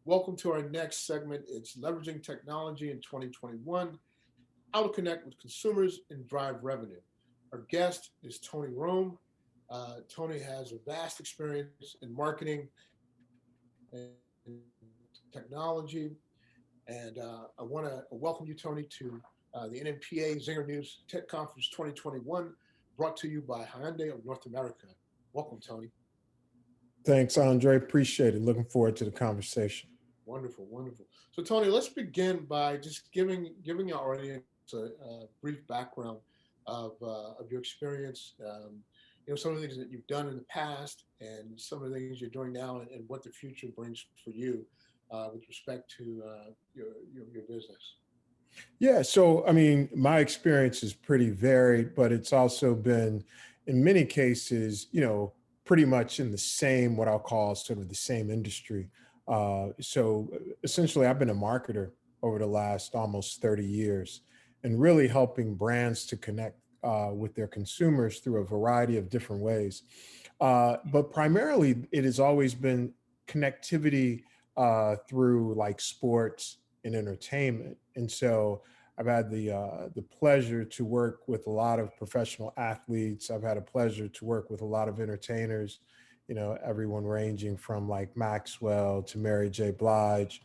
Welcome to our next segment. It's leveraging technology in 2021, how to connect with consumers and drive revenue. Our guest is Tony Rome. Tony has a vast experience in marketing and technology. And I want to welcome you, Tony, to the NMPA Zinger News Tech Conference 2021, brought to you by Hyundai of North America. Welcome, Tony. Thanks, Andre. Appreciate it. Looking forward to the conversation. Wonderful, wonderful. So, Tony, let's begin by just giving our audience a brief background of your experience. Some of the things that you've done in the past, and some of the things you're doing now, and what the future brings for you with respect to your business. My experience is pretty varied, but it's also been, in many cases, pretty much in the same, what I'll call sort of the same industry. Essentially, I've been a marketer over the last almost 30 years and really helping brands to connect with their consumers through a variety of different ways. But primarily, it has always been connectivity through like sports and entertainment. And so I've had the pleasure to work with a lot of professional athletes. I've had a pleasure to work with a lot of entertainers, everyone ranging from like Maxwell to Mary J. Blige.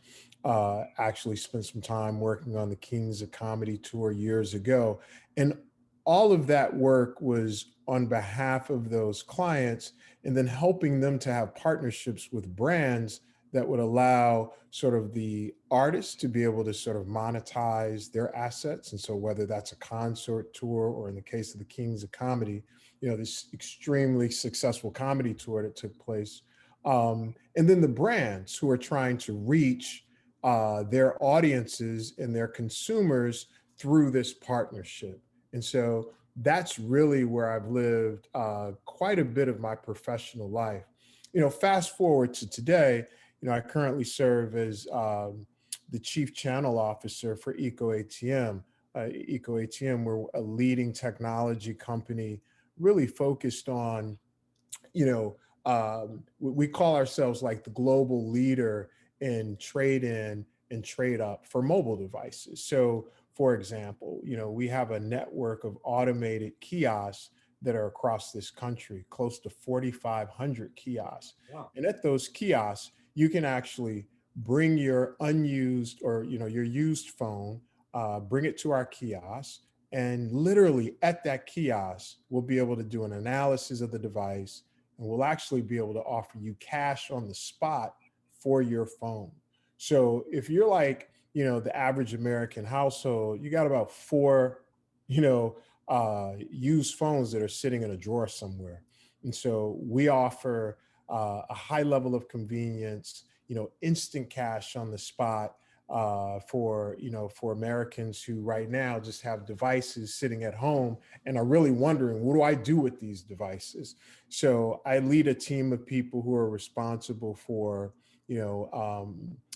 Actually spent some time working on the Kings of Comedy tour years ago. And all of that work was on behalf of those clients and then helping them to have partnerships with brands that would allow sort of the artists to be able to sort of monetize their assets. And so whether that's a concert tour or in the case of the Kings of Comedy, this extremely successful comedy tour that took place. And then the brands who are trying to reach their audiences and their consumers through this partnership. And so that's really where I've lived quite a bit of my professional life. Fast forward to today, I currently serve as the chief channel officer for ecoATM. ecoATM, we're a leading technology company really focused on, we call ourselves like the global leader in trade in and trade up for mobile devices. So, for example, we have a network of automated kiosks that are across this country, close to 4,500 kiosks. Wow. And at those kiosks, you can actually bring your unused or your used phone, bring it to our kiosk, and literally at that kiosk, we'll be able to do an analysis of the device, and we'll actually be able to offer you cash on the spot for your phone. So if you're like, the average American household, you got about four, used phones that are sitting in a drawer somewhere. And so we offer a high level of convenience, instant cash on the spot for Americans who right now just have devices sitting at home and are really wondering, what do I do with these devices? So I lead a team of people who are responsible for,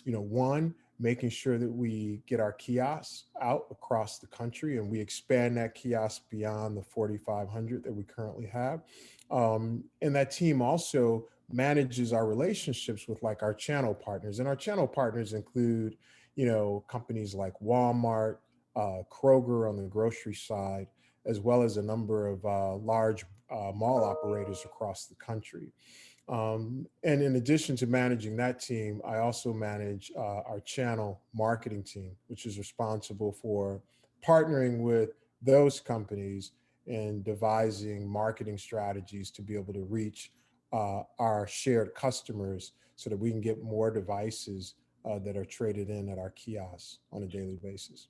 one, making sure that we get our kiosks out across the country and we expand that kiosk beyond the 4,500 that we currently have. And that team also manages our relationships with like our channel partners. And our channel partners include, companies like Walmart, Kroger on the grocery side, as well as a number of large mall operators across the country. And in addition to managing that team, I also manage our channel marketing team, which is responsible for partnering with those companies and devising marketing strategies to be able to reach our shared customers so that we can get more devices that are traded in at our kiosks on a daily basis.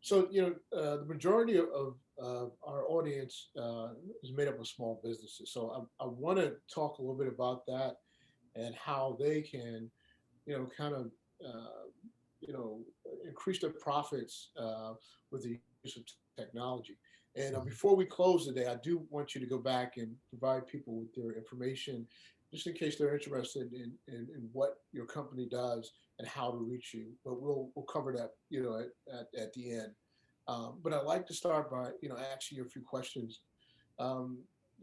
So, the majority of our audience is made up of small businesses. So, I want to talk a little bit about that and how they can, kind of, uh, increase their profits with the use of technology. And before we close today, I do want you to go back and provide people with their information, just in case they're interested in what your company does and how to reach you. But we'll cover that, at the end. But I'd like to start by, asking you a few questions. The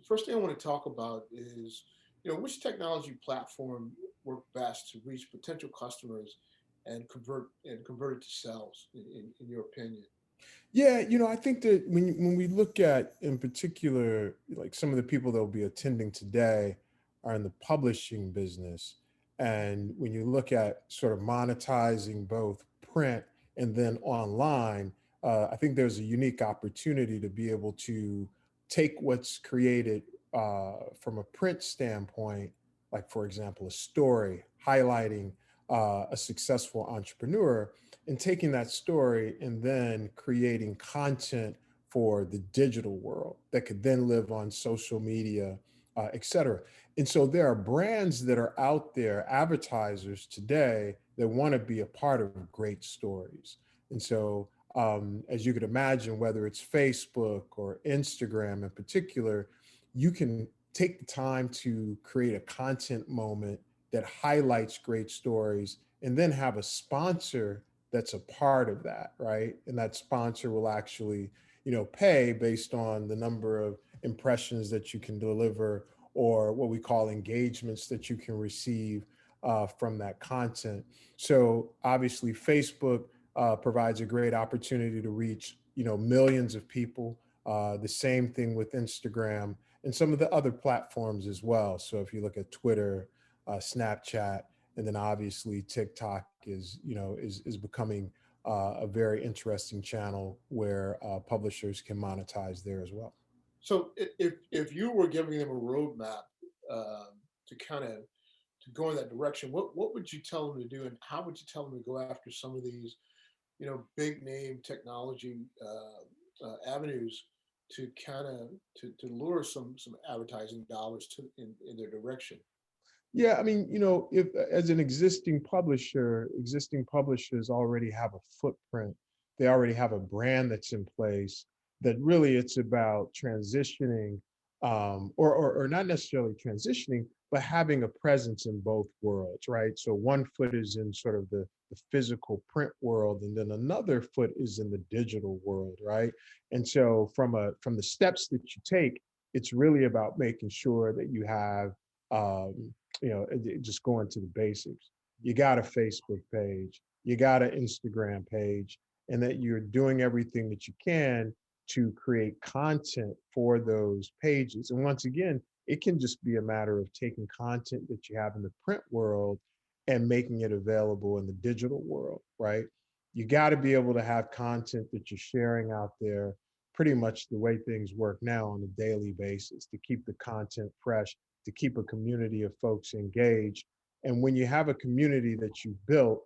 first thing I want to talk about is, which technology platform work best to reach potential customers and convert it to sales, in your opinion? Yeah, I think that when we look at, in particular, like some of the people that will be attending today are in the publishing business, and when you look at sort of monetizing both print and then online, I think there's a unique opportunity to be able to take what's created from a print standpoint, like for example, a story highlighting a successful entrepreneur, and taking that story and then creating content for the digital world that could then live on social media, et cetera. And so there are brands that are out there, advertisers today, that want to be a part of great stories. And so, as you could imagine, whether it's Facebook or Instagram in particular, you can take the time to create a content moment that highlights great stories and then have a sponsor that's a part of that, right? And that sponsor will actually, pay based on the number of impressions that you can deliver, or what we call engagements that you can receive from that content. So obviously, Facebook provides a great opportunity to reach, millions of people. The same thing with Instagram and some of the other platforms as well. So if you look at Twitter, Snapchat, and then obviously TikTok is becoming a very interesting channel where publishers can monetize there as well. So if you were giving them a roadmap, to kind of to go in that direction, what would you tell them to do, and how would you tell them to go after some of these, big name technology avenues, to kind of to lure some advertising dollars in their direction? Yeah, I mean, if as an existing publishers already have a footprint, they already have a brand that's in place, that really it's about transitioning, or not necessarily transitioning, but having a presence in both worlds, right? So one foot is in sort of the physical print world, and then another foot is in the digital world, right? And so from the steps that you take, it's really about making sure that you have just going to the basics. You got a Facebook page, you got an Instagram page, and that you're doing everything that you can to create content for those pages. And once again, it can just be a matter of taking content that you have in the print world and making it available in the digital world, right? You got to be able to have content that you're sharing out there pretty much the way things work now on a daily basis, to keep the content fresh, to keep a community of folks engaged. And when you have a community that you've built,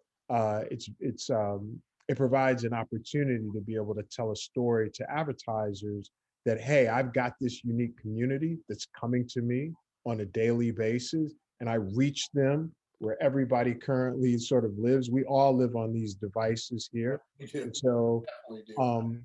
it provides an opportunity to be able to tell a story to advertisers that, hey, I've got this unique community that's coming to me on a daily basis, and I reach them where everybody currently sort of lives. We all live on these devices here. You do, And so definitely do. um,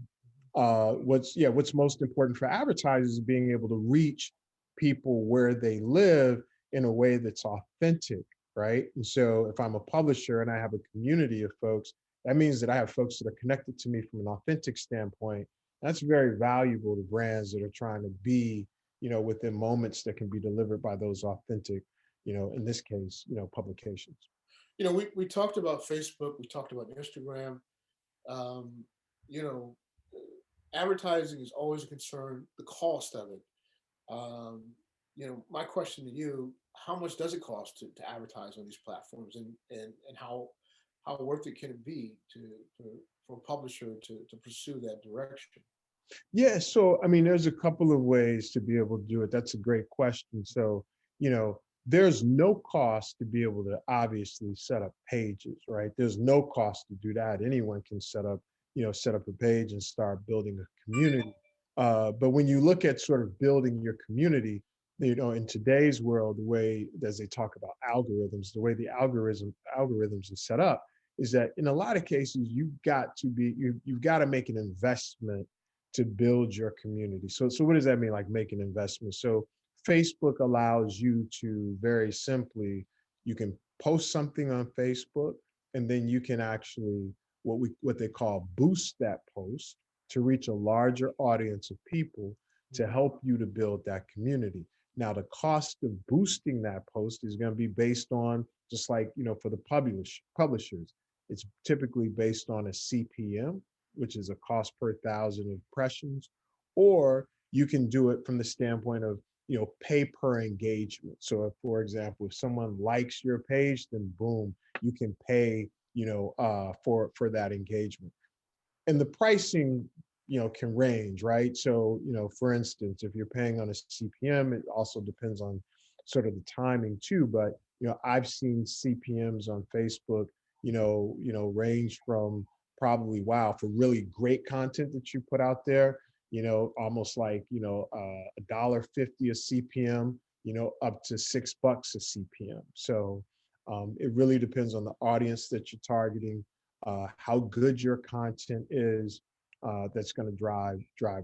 what's most important for advertisers is being able to reach people where they live in a way that's authentic, right? And so if I'm a publisher and I have a community of folks, that means that I have folks that are connected to me from an authentic standpoint. That's very valuable to brands that are trying to be, within moments that can be delivered by those authentic, in this case, publications. We talked about Facebook, we talked about Instagram. Um, you know, Advertising is always a concern. The cost of it. Um, my question to you: how much does it cost to advertise on these platforms, and how worth it can it be for a publisher to pursue that direction? Yeah, so I mean, there's a couple of ways to be able to do it. That's a great question. So, there's no cost to be able to obviously set up pages, right? There's no cost to do that. Anyone can set up a page and start building a community. But when you look at sort of building your community, in today's world, the way as they talk about algorithms, the way the algorithms are set up is that in a lot of cases you've got to make an investment to build your community. So what does that mean? Like make an investment. So Facebook allows you to very simply, you can post something on Facebook, and then you can actually what they call boost that post to reach a larger audience of people to help you to build that community. Now, the cost of boosting that post is going to be based on, just like, for the publishers, it's typically based on a CPM, which is a cost per thousand impressions, or you can do it from the standpoint of, pay per engagement. So if, for example, if someone likes your page, then boom, you can pay, for that engagement. And the pricing, can range, right? So, for instance, if you're paying on a CPM, it also depends on sort of the timing too. But, I've seen CPMs on Facebook, range from probably, wow, for really great content that you put out there, almost like, $1.50 a CPM, up to $6 a CPM. So it really depends on the audience that you're targeting, how good your content is, that's going to drive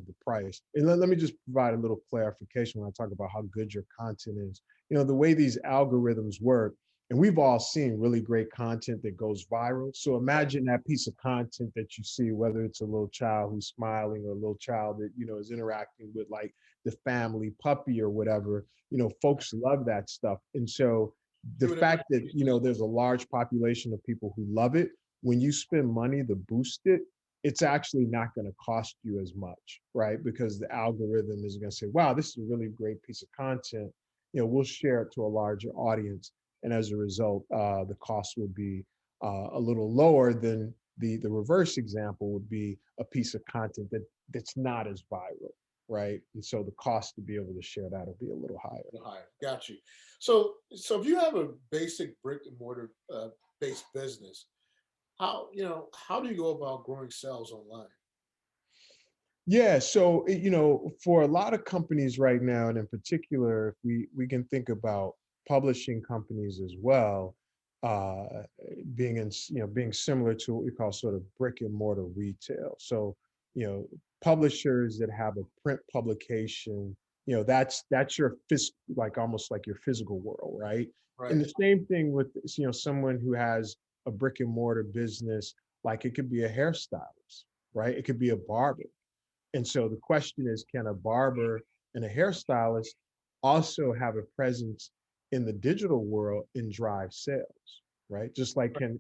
the price. And let me just provide a little clarification when I talk about how good your content is. The way these algorithms work, and we've all seen really great content that goes viral. So Right. imagine that piece of content that you see, whether it's a little child who's smiling or a little child that, is interacting with like the family puppy or whatever. Folks love that stuff. And so the Doing it fact that, right. there's a large population of people who love it, when you spend money to boost it, it's actually not going to cost you as much, right? Because the algorithm is going to say, wow, this is a really great piece of content. We'll share it to a larger audience. And as a result, the cost would be a little lower than the reverse example would be a piece of content that's not as viral, right? And so the cost to be able to share that will be a little higher. Higher. Got you. So if you have a basic brick and mortar based business, how do you go about growing sales online? Yeah, so for a lot of companies right now, and in particular, if we can think about publishing companies as well, uh, being similar to what we call sort of brick and mortar retail. So, you know, publishers that have a print publication, that's your like almost like your physical world, right? And Right. the same thing with someone who has a brick and mortar business, like it could be a hairstylist, right? It could be a barber. And so the question is, can a barber and a hairstylist also have a presence in the digital world and drive sales, right? Just like can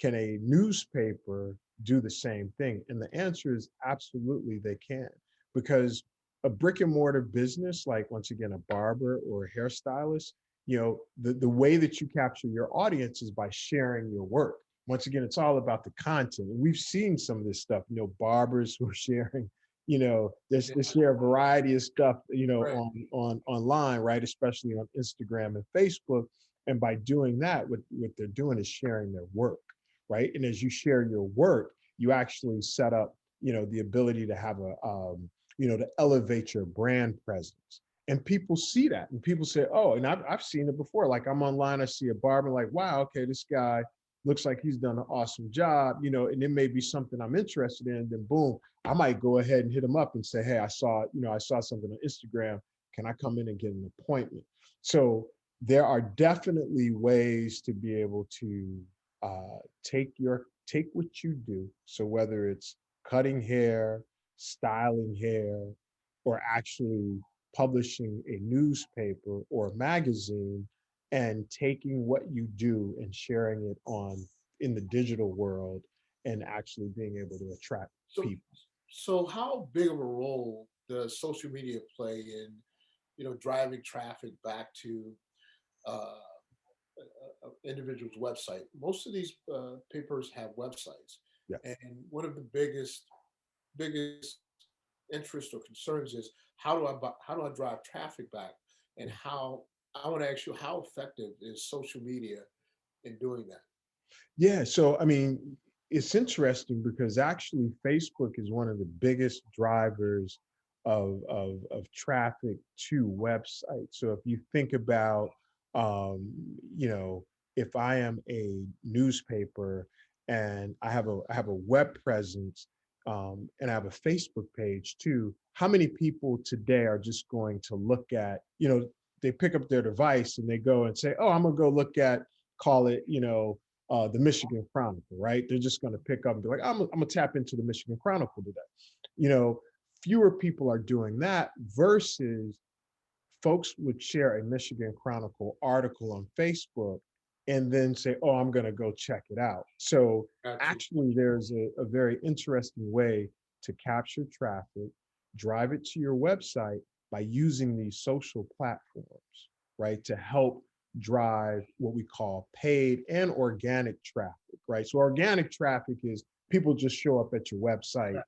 a newspaper do the same thing? And the answer is absolutely they can, because a brick and mortar business, like once again a barber or a hairstylist, the way that you capture your audience is by sharing your work. Once again, it's all about the content. And we've seen some of this stuff, barbers who are sharing, Yeah. they share a variety of stuff, Right. on online, right? Especially on Instagram and Facebook. And by doing that, what they're doing is sharing their work, right? And as you share your work, you actually set up, the ability to have to elevate your brand presence. And people see that and people say, oh, and I've seen it before. Like I'm online, I see a barber, like, wow, okay, this guy looks like he's done an awesome job, and it may be something I'm interested in. Then boom, I might go ahead and hit him up and say, hey, I saw something on Instagram. Can I come in and get an appointment? So there are definitely ways to be able to take what you do. So whether it's cutting hair, styling hair, or actually publishing a newspaper or a magazine, and taking what you do and sharing it on in the digital world, and actually being able to attract So people. so how big of a role does social media play in, driving traffic back to uh, individual's website? Most of these papers have websites, Yeah. and one of the biggest interest or concerns is how do I drive traffic back, and how I want to ask you how effective is social media in doing that? Yeah, so I mean, it's interesting because actually Facebook is one of the biggest drivers of traffic to websites. So if you think about, um, you know, if I am a newspaper and I have a web presence, and I have a Facebook page too, how many people today are just going to look at, they pick up their device and they go and say, oh, I'm gonna go look at, call it, the Michigan Chronicle, right? They're just going to pick up and be like, I'm going to tap into the Michigan Chronicle today. You know, Fewer people are doing that versus folks would share a Michigan Chronicle article on Facebook and then say, oh, I'm going to go check it out. So Got you. actually, there's a very interesting way to capture traffic, drive it to your website by using these social platforms, right, to help drive what we call paid and organic traffic, right? So organic traffic is people just show up at your website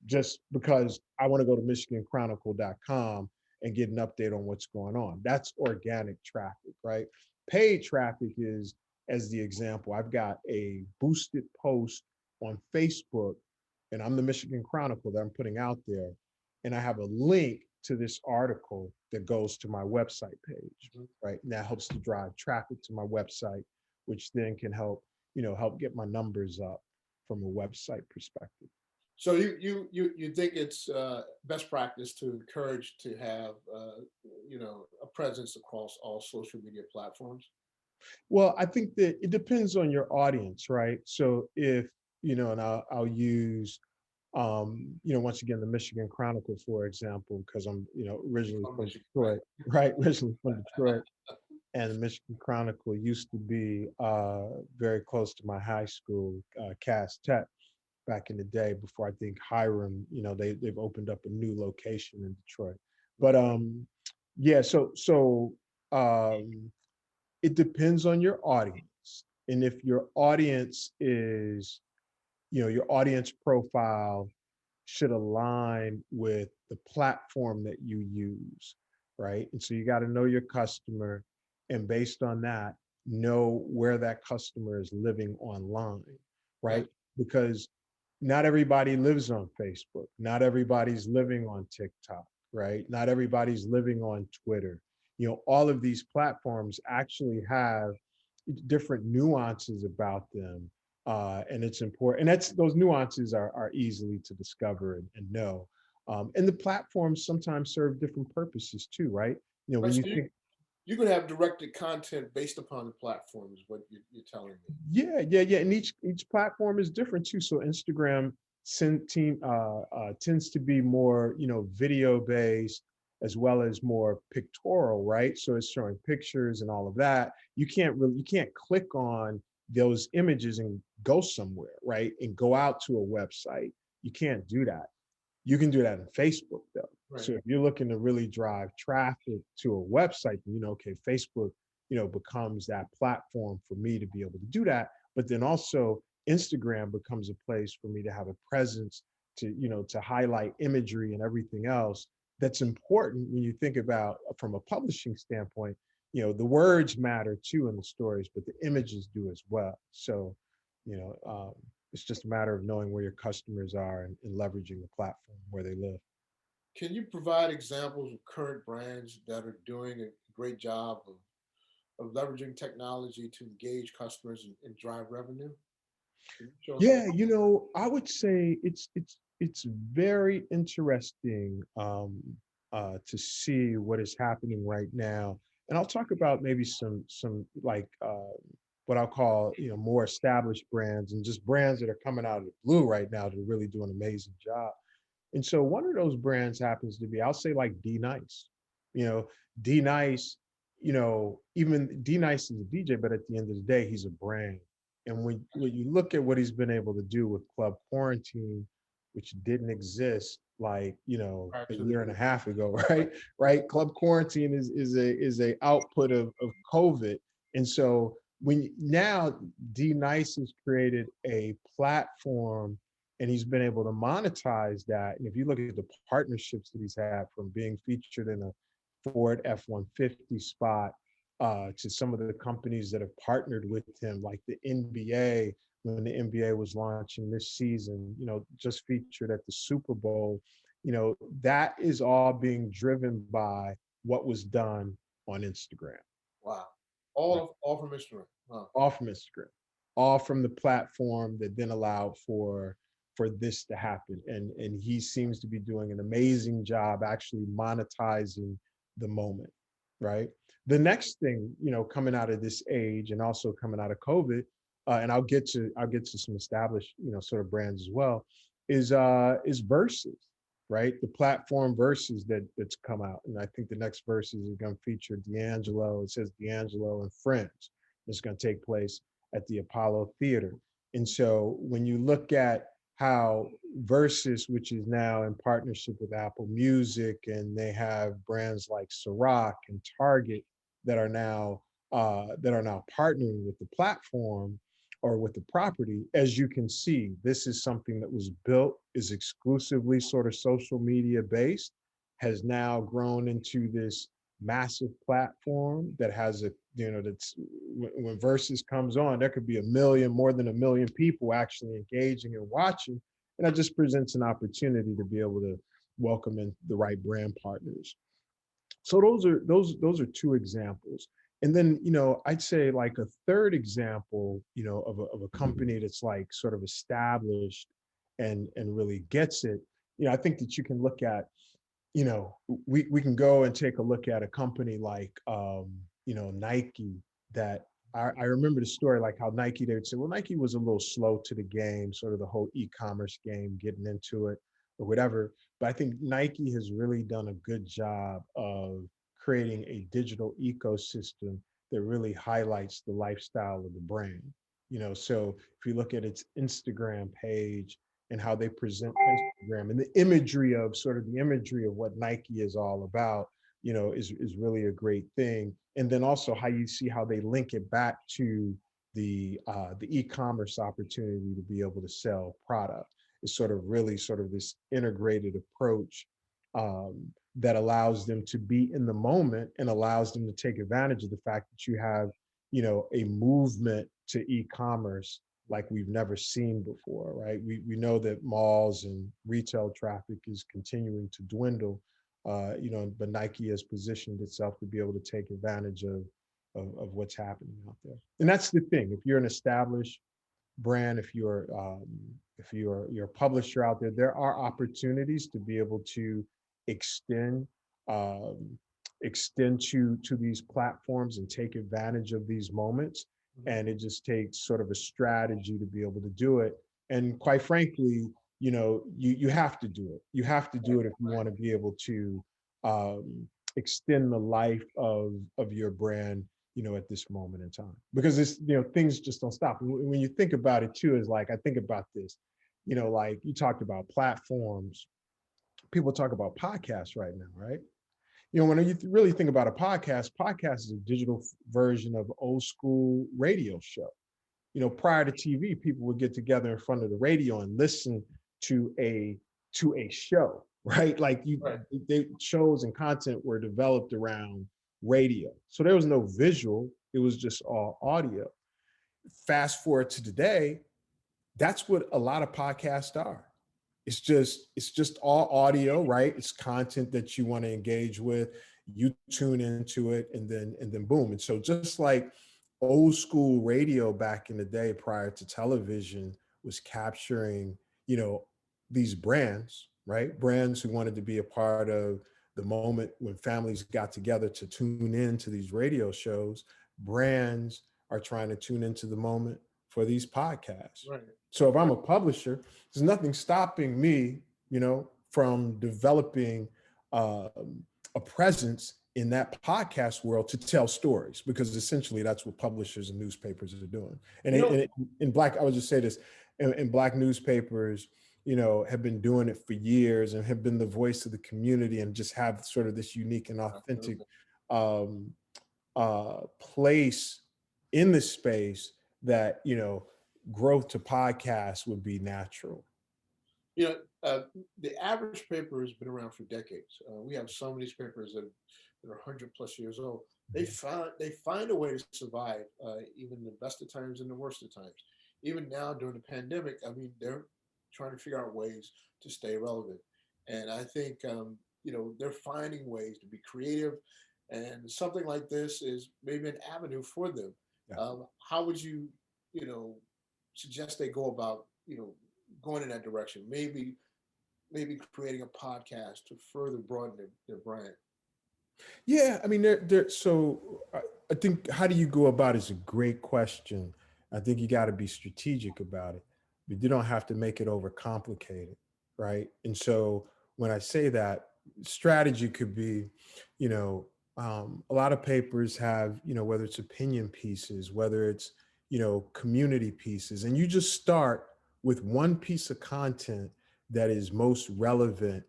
just because I want to go to MichiganChronicle.com and get an update on what's going on. That's organic traffic, right? Paid traffic is, as the example, I've got a boosted post on Facebook, and I'm the Michigan Chronicle that I'm putting out there, and I have a link to this article that goes to my website page, Mhm. right? And that helps to drive traffic to my website, which then can help, help get my numbers up from a website perspective. So you think it's best practice to encourage to have a presence across all social media platforms? Well, I think that it depends on your audience, right? So if, and I'll use, once again, the Michigan Chronicle, for example, because I'm, originally From from Michigan, right? Detroit, right? Originally from Detroit. And the Michigan Chronicle used to be very close to my high school, Cass Tech, back in the day before I think Hiram, they've opened up a new location in Detroit. But yeah, so um, it depends on your audience. And if your audience is, your audience profile should align with the platform that you use, right? And so you got to know your customer, and based on that, know where that customer is living online, right? Gotcha. Because not everybody lives on Facebook, not everybody's living on TikTok, right? Not everybody's living on Twitter. All of these platforms actually have different nuances about them, and it's important. And that's those nuances are easily to discover and know. And the platforms sometimes serve different purposes too, right? Right. When So you think, you could have directed content based upon the platform, is what you're telling me. yeah, and each platform is different too. So Instagram tends to be more, video based as well as more pictorial, right? So it's showing pictures and all of that. You can't click on those images and go somewhere, right? And go out to a website. You can't do that. You can do that in Facebook though. Right. So if you're looking to really drive traffic to a website, then okay, Facebook, becomes that platform for me to be able to do that. But then also Instagram becomes a place for me to have a presence to, to highlight imagery and everything else that's important when you think about from a publishing standpoint. The words matter too in the stories, but the images do as well. So, you know, um, it's just a matter of knowing where your customers are and leveraging the platform where they live. Can you provide examples of current brands that are doing a great job of leveraging technology to engage customers and drive revenue? Can you show us? Yeah, I would say it's very interesting to see what is happening right now, and I'll talk about maybe some like what I'll call more established brands and just brands that are coming out of the blue right now that are really doing an amazing job. And so one of those brands happens to be, I'll say like D Nice. You know, D Nice, even D Nice is a DJ, but at the end of the day, he's a brand. And when you look at what he's been able to do with Club Quarantine, which didn't exist like, Prior a to the year and a half ago, right? Right. Club Quarantine is a output of COVID. And so when now D Nice has created a platform and he's been able to monetize that. And if you look at the partnerships that he's had, from being featured in a Ford F-150 spot to some of the companies that have partnered with him, like the NBA, when the NBA was launching this season, just featured at the Super Bowl, that is all being driven by what was done on Instagram. wow, Right? all from Instagram. Wow. All from Instagram, all from the platform that then allowed for this to happen. And he seems to be doing an amazing job actually monetizing the moment, right? The next thing, coming out of this age and also coming out of COVID, and I'll get to some established, sort of brands as well, is Versus. right? The platform verses that's come out, and I think the next verses is going to feature D'Angelo. It says D'Angelo and Friends. It's going to take place at the Apollo Theater. And so when you look at how Versus, which is now in partnership with Apple Music, and they have brands like Ciroc and Target that are now partnering with the platform or with the property. As you can see, this is something that was built, is exclusively sort of social media based, has now grown into this massive platform that has a, that's when Versus comes on, there could be a million, more than a million people actually engaging and watching. And that just presents an opportunity to be able to welcome in the right brand partners. So those are two examples. And then, I'd say like a third example, of a company that's like sort of established and really gets it. I think that you can look at, we can go and take a look at a company like, Nike, that I remember the story, like how Nike, they would say, well, Nike was a little slow to the game, sort of the whole e-commerce game, getting into it or whatever. But I think Nike has really done a good job of creating a digital ecosystem that really highlights the lifestyle of the brand. So if you look at its Instagram page and how they present Instagram and the imagery of what Nike is all about, is really a great thing. And then also how you see how they link it back to the e-commerce opportunity to be able to sell product. Is sort of really sort of this integrated approach, that allows them to be in the moment and allows them to take advantage of the fact that you have, a movement to e-commerce like we've never seen before, right? We know that malls and retail traffic is continuing to dwindle, but Nike has positioned itself to be able to take advantage of what's happening out there. And that's the thing. If you're an established brand, if you're a publisher out there, there are opportunities to be able to extend um, extend to these platforms and take advantage of these moments. Mhm. And it just takes sort of a strategy to be able to do it. And quite frankly, you have to do it. You have to do it if you want to be able to um, extend the life of your brand, at this moment in time, because things just don't stop. And when you think about it too, is like, I think about this, like you talked about platforms, people talk about podcasts right now, right? When you really think about a podcast is a digital version of old school radio show. Prior to TV, people would get together in front of the radio and listen to a show, right? Like Right. shows and content were developed around radio. So there was no visual, it was just all audio. Fast forward to today, that's what a lot of podcasts are. It's just all audio, right? It's content that you want to engage with. You tune into it, and then boom. And so just like old school radio back in the day prior to television was capturing, you know, these brands, right? Brands who wanted to be a part of the moment when families got together to tune in to these radio shows. Brands are trying to tune into the moment for these podcasts. Right. So if I'm a publisher, there's nothing stopping me, from developing a presence in that podcast world to tell stories, because essentially that's what publishers and newspapers are doing. And You know, in black, I would just say this, in black newspapers, have been doing it for years and have been the voice of the community and just have sort of this unique and authentic absolutely. um, place in the space that, growth to podcasts would be natural. You know, the average paper has been around for decades. We have some newspapers that are 100 plus years old. They find a way to survive, even the best of times and the worst of times. Even now during the pandemic, I mean, they're trying to figure out ways to stay relevant. And I think they're finding ways to be creative, and something like this is maybe an avenue for them. Yeah. How would you know, suggest they go about going in that direction? Maybe creating a podcast to further broaden their brand. Yeah, I mean, I think how do you go about it is a great question. I think you got to be strategic about it, but you don't have to make it overcomplicated, right? And so when I say that, strategy could be, you know, a lot of papers have, whether it's opinion pieces, whether it's, community pieces, and you just start with one piece of content that is most relevant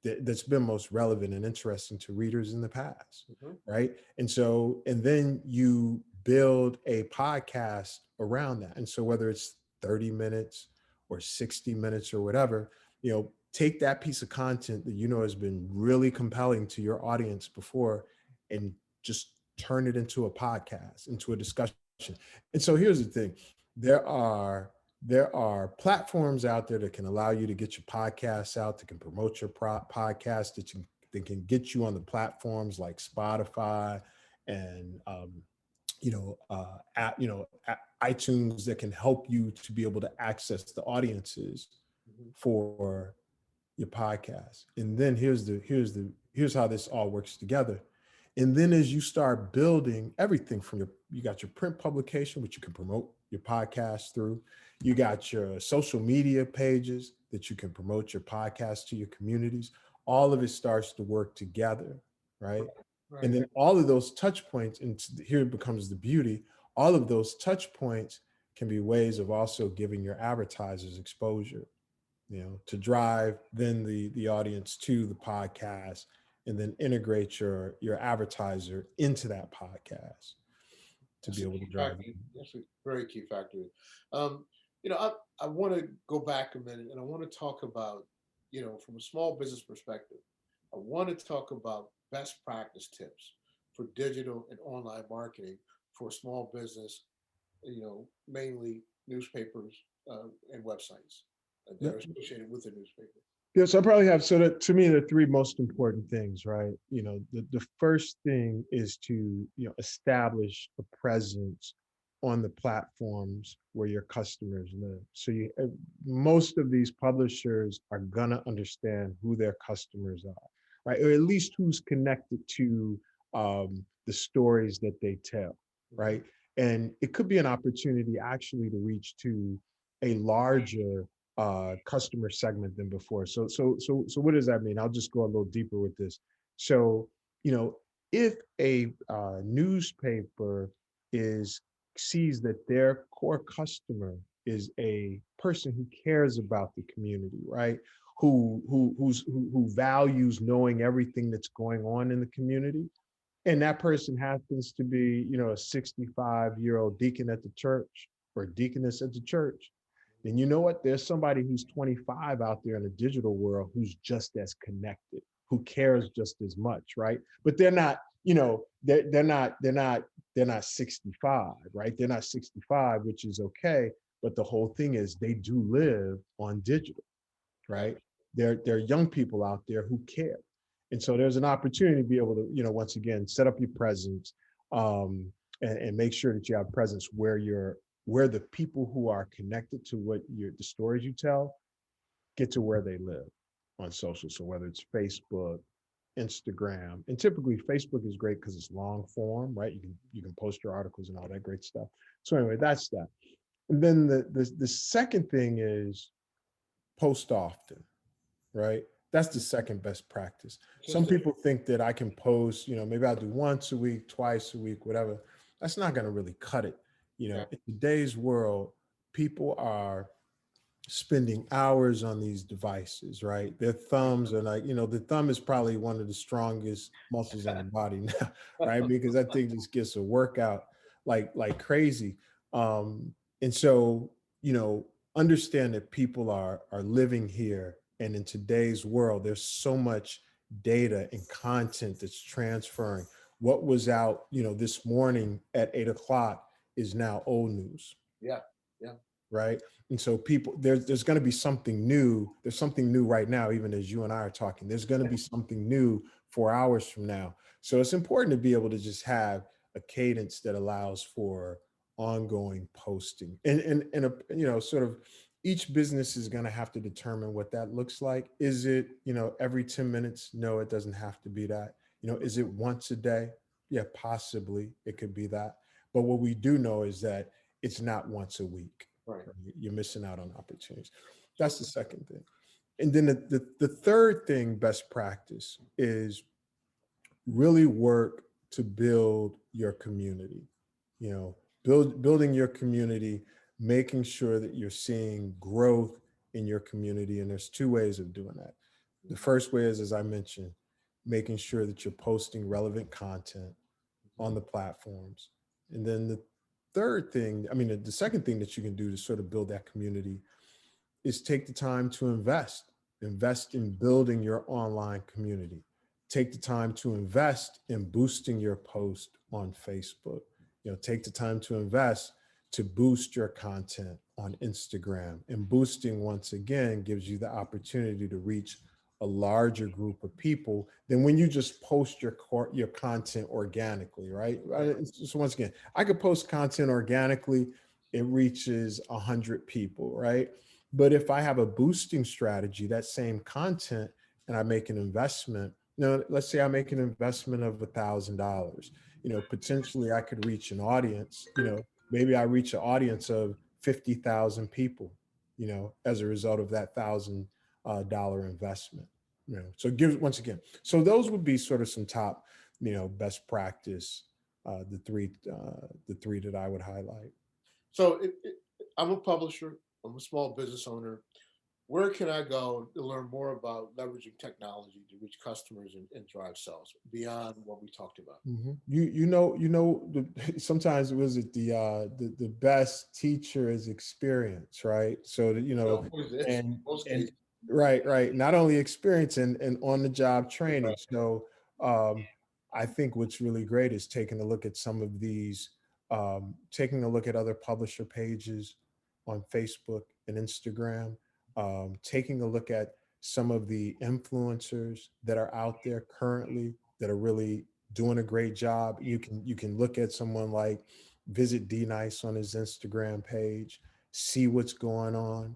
that's been most relevant and interesting to readers in the past, Mhm. right? And then you build a podcast around that. And so whether it's 30 minutes or 60 minutes or whatever, take that piece of content that has been really compelling to your audience before, and just turn it into a podcast, into a discussion. And so here's the thing: there are platforms out there that can allow you to get your podcasts out, that can promote your podcast, that can get you on the platforms like Spotify and iTunes, that can help you to be able to access the audiences Mhm. for your podcast. And then here's how this all works together. And then as you start building everything from you got your print publication, which you can promote your podcast through. You got your social media pages that you can promote your podcast to your communities. All of it starts to work together, right? And Right. then all of those touch points, and here becomes the beauty, all of those touch points can be ways of also giving your advertisers exposure, to drive then the audience to the podcast, and then integrate your advertiser into that podcast to be That's a able to key drive factor. them. That's a very key factor. Um, I want to go back a minute and I want to talk about, from a small business perspective, I want to talk about best practice tips for digital and online marketing for small business, mainly newspapers and websites that are associated with the newspaper. Yes, I probably have. So that, to me, the three most important things, right? The first thing is to, establish a presence on the platforms where your customers live. So most of these publishers are gonna understand who their customers are, right? Or at least who's connected to the stories that they tell, Mhm. right? And it could be an opportunity actually to reach to a larger customer segment than before. So what does that mean? I'll just go a little deeper with this. So, if a newspaper is sees that their core customer is a person who cares about the community, right? Who values knowing everything that's going on in the community, and that person happens to be, a 65-year-old deacon at the church or deaconess at the church, then you know what? There's somebody who's 25 out there in the digital world who's just as connected, who cares just as much, right? But they're not, they're not 65, right? They're not 65, which is okay. But the whole thing is they do live on digital, Got right? There are young people out there who care. And so there's an opportunity to be able to, once again, set up your presence, and make sure that you have presence where the people who are connected to the stories you tell get to where they live on social. So whether it's Facebook, Instagram, and typically Facebook is great because it's long form, right? You can post your articles and all that great stuff. So anyway, that's that. And then the second thing is post often, right? That's the second best practice. Some Consistent. people think that I can post, maybe I'll do once a week, twice a week, whatever. That's not going to really cut it. Yeah. In today's world, people are spending hours on these devices, right? Their thumbs are like, the thumb is probably one of the strongest muscles on the body now, right? Because that thing just gets a workout like crazy. Um, and so, you know, understand that people are living here, and in today's world, there's so much data and content that's transferring. What was out, this morning at 8 o'clock is now old news, Yeah. Yeah. right? And so people, there's going to be something new. There's something new right now, even as you and I are talking. There's going to be something new 4 hours from now. So it's important to be able to just have a cadence that allows for ongoing posting, and sort of each business is going to have to determine what that looks like. Is it, every 10 minutes? No, it doesn't have to be that. Is it once a day? Yeah, possibly it could be that. But what we do know is that it's not once a week. Right. Right? You're missing out on opportunities. So That's the second thing. And then the third thing, best practice, is really work to build your community. You know, building your community, making sure that you're seeing growth in your community. And there's two ways of doing that. The Mhm, first way is, as I mentioned, making sure that you're posting relevant content mhm, on the platforms. And then the third thing, I mean, the second thing that you can do to sort of build that community is take the time to invest in building your online community. Take the time to invest in boosting your post on Facebook. You know, take the time to invest to boost your content on Instagram. And boosting, once again, gives you the opportunity to reach a larger group of people than when you just post your content organically, right? right. So once again, I could post content organically, it reaches 100 people, right? But if I have a boosting strategy, that same content, and I make an investment, let's say I make an investment of $1,000, potentially I could reach an audience, maybe I reach an audience of 50,000 people, as a result of that $1,000 investment. So give once again. So those would be sort of some top, best practice, the three that I would highlight. So I'm a publisher. I'm a small business owner. Where can I go to learn more about leveraging technology to reach customers and drive sales beyond what we talked about? Sometimes was it the best teacher is experience, right? So that It always is. and In most and cases, right, not only experience and on the job right. training. So um I think what's really great is taking a look at some of these, taking a look at other publisher pages on Facebook and Instagram, taking a look at some of the influencers that are out there currently that are really doing a great job. You can look at someone like, visit D Nice on his Instagram page, see what's going on,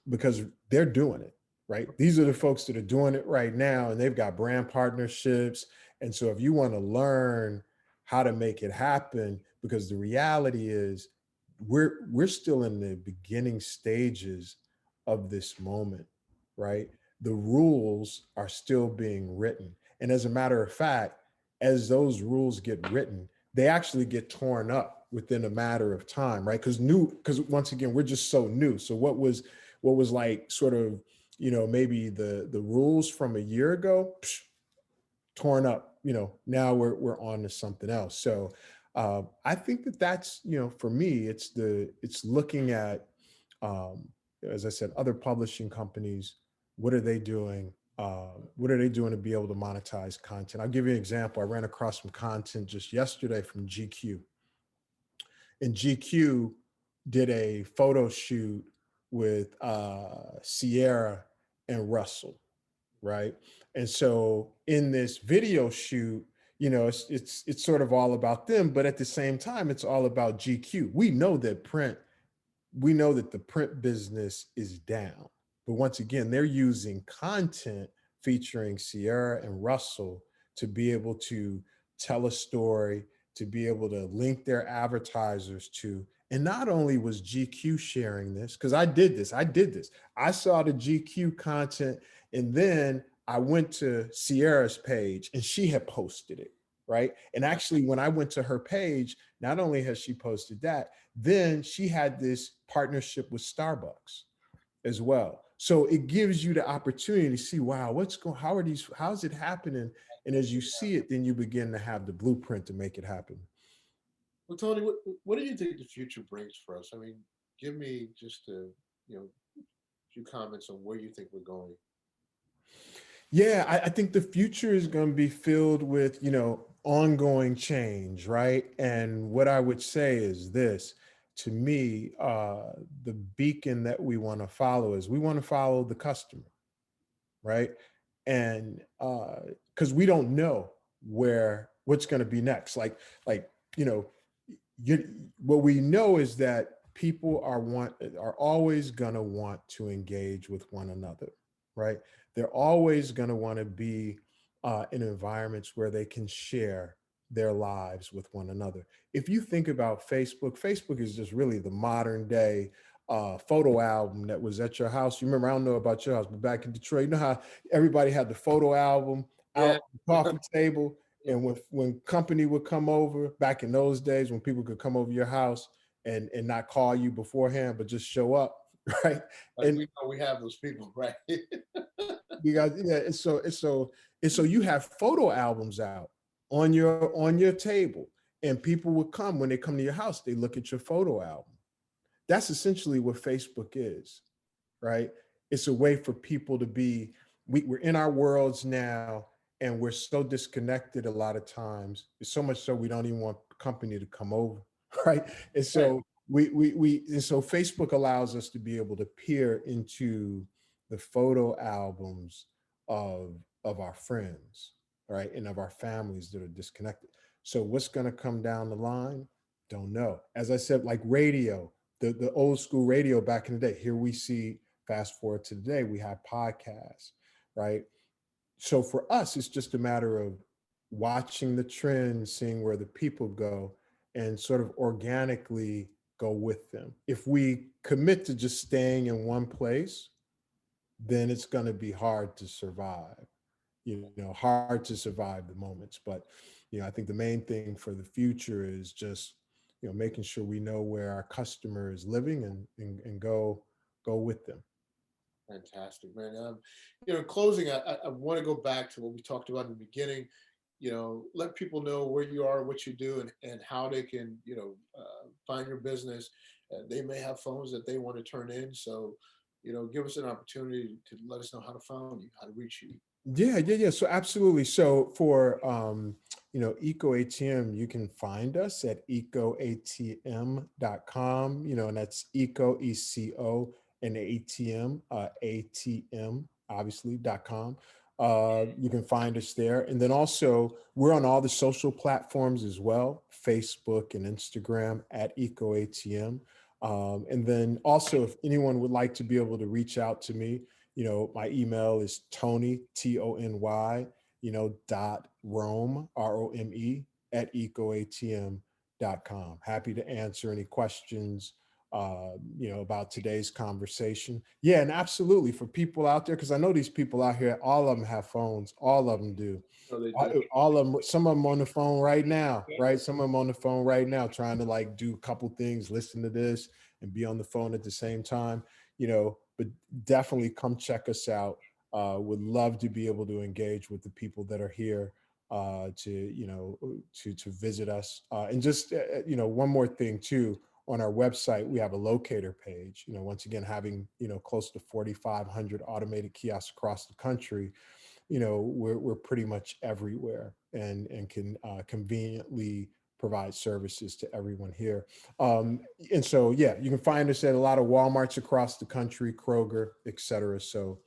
because they're doing it right. These are the folks that are doing it right now, and they've got brand partnerships. And so, if you want to learn how to make it happen, because the reality is, we're still in the beginning stages of this moment, right? The rules are still being written. And as a matter of fact, as those rules get written, they actually get torn up within a matter of time, right? Because once again, we're just so new. So what was like sort of, maybe the rules from a year ago, torn up, now we're on to something else. So I think that's, for me, it's looking at, um, as I said, other publishing companies. What are they doing? What are they doing to be able to monetize content? I'll give you an example. I ran across some content just yesterday from GQ, and GQ did a photo shoot with Sierra and Russell, right? And so in this video shoot, it's sort of all about them, but at the same time, it's all about GQ. We know that the print business is down. But once again, they're using content featuring Sierra and Russell to be able to tell a story, to be able to link their advertisers to. And not only was GQ sharing this, because I did this. I saw the GQ content, and then I went to Sierra's page and she had posted it, right? And actually, when I went to her page, not only has she posted that, then she had this partnership with Starbucks as well. So it gives you the opportunity to see, wow, how's it happening? And as you see it, then you begin to have the blueprint to make it happen. Well, Tony, what do you think the future brings for us? I mean, give me just a few comments on where you think we're going. Yeah, I think the future is going to be filled with, ongoing change, right? And what I would say is this: to me, the beacon that we want to follow is, we want to follow the customer, right? And because we don't know what's going to be next. Like you know, you what we know is that people are always going to want to engage with one another, right? They're always going to want to be in environments where they can share their lives with one another. If you think about Facebook is just really the modern day photo album that was at your house. You remember, I don't know about your house, but back in Detroit, you know how everybody had the photo album out Yeah. on the coffee table, and Mhm. when company would come over back in those days when people could come over your house and not call you beforehand, but just show up, right? Like And we know we have those people, right? you guys, yeah, and so you have photo albums out on your table, and people would come when they come to your house. They look at your photo album. That's essentially what Facebook is, right? It's a way for people to be. We're in our worlds now, and we're so disconnected a lot of times. It's so much so we don't even want company to come over, right? And Right. so and so Facebook allows us to be able to peer into the photo albums of of our friends, right, and of our families that are disconnected. So what's going to come down the line? Don't know. As I said, like radio, the old school radio back in the day. Here we see, fast forward to today, we have podcasts, right? So for us, it's just a matter of watching the trends, seeing where the people go, and sort of organically go with them. If we commit to just staying in one place, then it's going to be hard to survive. Hard to survive the moments. But I think the main thing for the future is just making sure we know where our customer is living, and go with them. Fantastic, man. In closing, I want to go back to what we talked about in the beginning. Let people know where you are, what you do, and how they can, find your business. They may have phones that they want to turn in, so give us an opportunity to let us know how to find you, how to reach you. Yeah. So absolutely. So for ecoATM, you can find us at ecoatm.com, and that's eco, and ATM, ATM, obviously.com. You can find us there. And then also we're on all the social platforms as well, Facebook and Instagram at ecoATM. And then also, if anyone would like to be able to reach out to me, my email is Tony, dot Rome, Rome, at ecoatm.com. Happy to answer any questions, about today's conversation. Yeah, and absolutely for people out there, because I know these people out here, all of them have phones, all of them do. So they do. All of them, some of them on the phone right now, right? Some of them on the phone right now, trying to like do a couple things, listen to this, and be on the phone at the same time. But definitely come check us out. Would love to be able to engage with the people that are here, to visit us. And just one more thing too. On our website, we have a locator page. Once again, having close to 4,500 automated kiosks across the country, we're pretty much everywhere, and can conveniently provide services to everyone here. And so, yeah, you can find us at a lot of Walmarts across the country, Kroger, et cetera. So,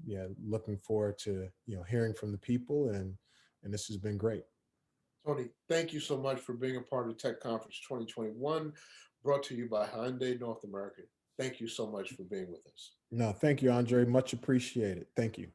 yeah, looking forward to hearing from the people, and this has been great. Tony, thank you so much for being a part of Tech Conference 2021, brought to you by Hyundai North America. Thank you so much for being with us. No, thank you, Andre. Much appreciated. Thank you.